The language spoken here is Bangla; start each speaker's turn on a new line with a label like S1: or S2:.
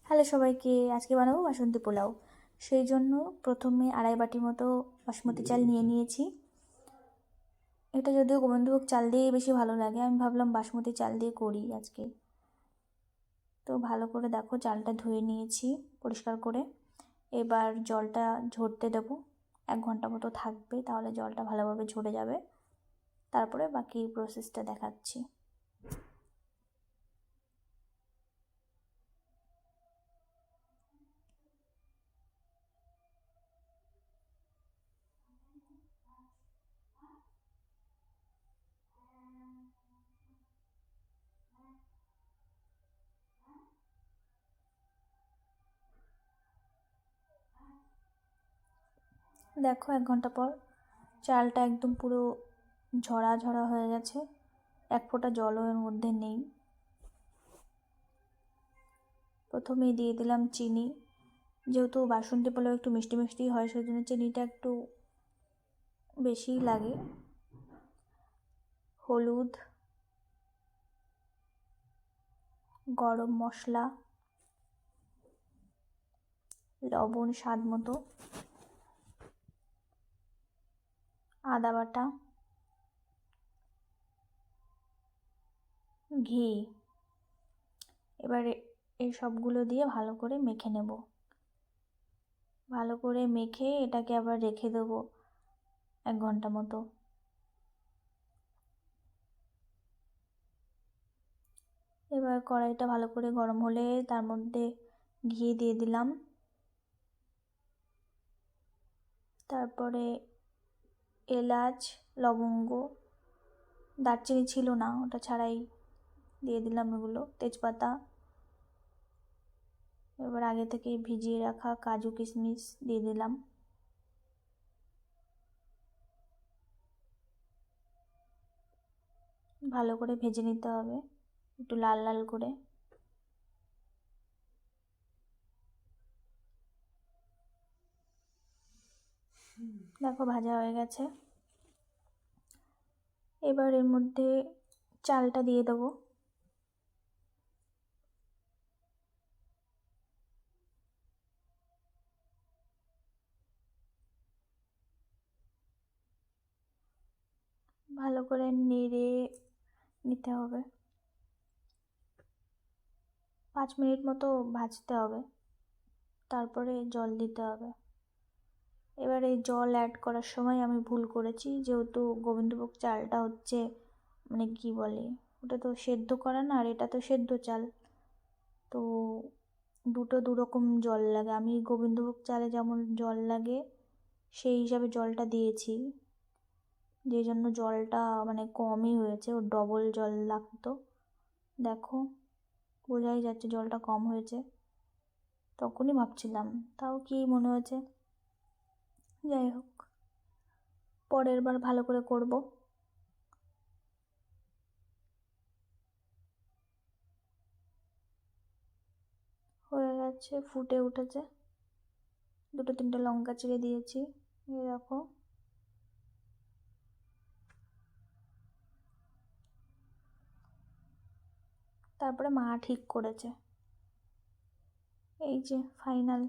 S1: হ্যালো সবাইকে, আজকে বানাবো বাসন্তী পোলাও। সেই জন্য প্রথমে আড়াই বাটি মতো বাসমতি চাল নিয়ে নিয়েছি। এটা যদিও গোবিন্দভোগ চাল দিয়ে বেশি ভালো লাগে, আমি ভাবলাম বাসমতি চাল দিয়ে করি আজকে। তো ভালো করে দেখো, চালটা ধুয়ে নিয়েছি পরিষ্কার করে। এবার জলটা ঝরতে দেবো, 1 ঘন্টা মতো থাকবে, তাহলে জলটা ভালোভাবে ঝরে যাবে। তারপরে বাকি প্রসেসটা দেখাচ্ছি। দেখো 1 ঘন্টা পর চালটা একদম পুরো ঝরা ঝরা হয়ে গেছে, 1 ফোঁটা জলও এর মধ্যে নেই। প্রথমেই দিয়ে দিলাম চিনি, যেহেতু বাসন্তী পোলাও একটু মিষ্টি মিষ্টি হয়, সেই জন্য চিনিটা একটু বেশিই লাগে। হলুদ, গরম মশলা, লবণ স্বাদ মতো, আদা বাটা, ঘি। এবারে এই সবগুলো দিয়ে ভালো করে মেখে নেব। ভালো করে মেখে এটাকে আবার রেখে দেবো 1 ঘন্টা মতো। এবার কড়াইটা ভালো করে গরম হলে তার মধ্যে ঘি দিয়ে দিলাম। তারপরে এলাচ, লবঙ্গ, দারচিনি ছিল না, ওটা ছাড়াই দিয়ে দিলাম এগুলো, তেজপাতা। এবার আগে থেকে ভিজিয়ে রাখা কাজু কিশমিশ দিয়ে দিলাম। ভালো করে ভেজে নিতে হবে, একটু লাল লাল করে। দেখো ভাজা হয়ে গেছে। এবার এর মধ্যে চালটা দিয়ে দেবো। ভালো করে নেড়ে নিতে হবে, 5 মিনিট মতো ভাজতে হবে, তারপরে জল দিতে হবে। এবার এই জল অ্যাড করার সময় আমি ভুল করেছি, যেহেতু গোবিন্দভোগ চালটা হচ্ছে মানে কি বলে, ওটা তো সেদ্ধ করা না, আর এটা তো সেদ্ধ চাল, তো দুটো দুরকম জল লাগে। আমি গোবিন্দভোগ চালে যেমন জল লাগে সেই হিসাবে জলটা দিয়েছি, যেই জন্য জলটা মানে কমই হয়েছে, ওর ডবল জল লাগতো। দেখো বোঝাই যাচ্ছে জলটা কম হয়েছে, তখনই ভাবছিলাম, তাও কি মনে হয়েছে। যাই হোক, পরের বার ভালো করে করব। হয়ে গেছে, ফুটে উঠেছে, 2-3টে লঙ্কা চিড়ে দিয়েছি, এই দেখো। তারপরে মা ঠিক করেছে, এই যে ফাইনাল।